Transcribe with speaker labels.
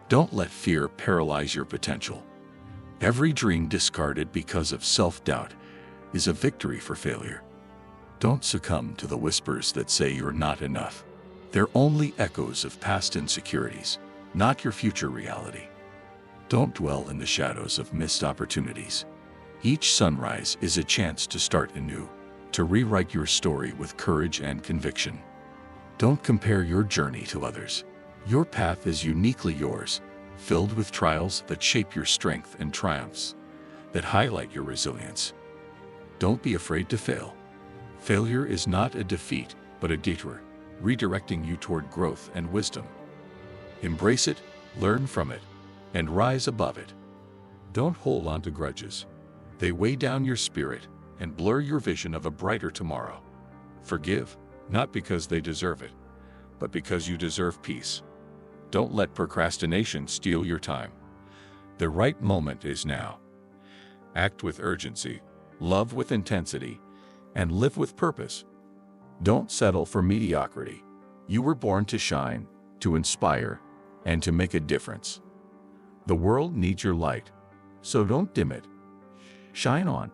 Speaker 1: Don't let fear paralyze your potential. Every dream discarded because of self-doubt is a victory for failure. Don't succumb to the whispers that say you're not enough. They're only echoes of past insecurities, not your future reality. Don't dwell in the shadows of missed opportunities. Each sunrise is a chance to start anew, to rewrite your story with courage and conviction. Don't compare your journey to others. Your path is uniquely yours, filled with trials that shape your strength and triumphs, that highlight your resilience. Don't be afraid to fail. Failure is not a defeat, but a detour, redirecting you toward growth and wisdom. Embrace it, learn from it, and rise above it. Don't hold on to grudges. They weigh down your spirit and blur your vision of a brighter tomorrow. Forgive, not because they deserve it, but because you deserve peace. Don't let procrastination steal your time. The right moment is now. Act with urgency, love with intensity, and live with purpose. Don't settle for mediocrity. You were born to shine, to inspire, and to make a difference. The world needs your light, so don't dim it. Shine on,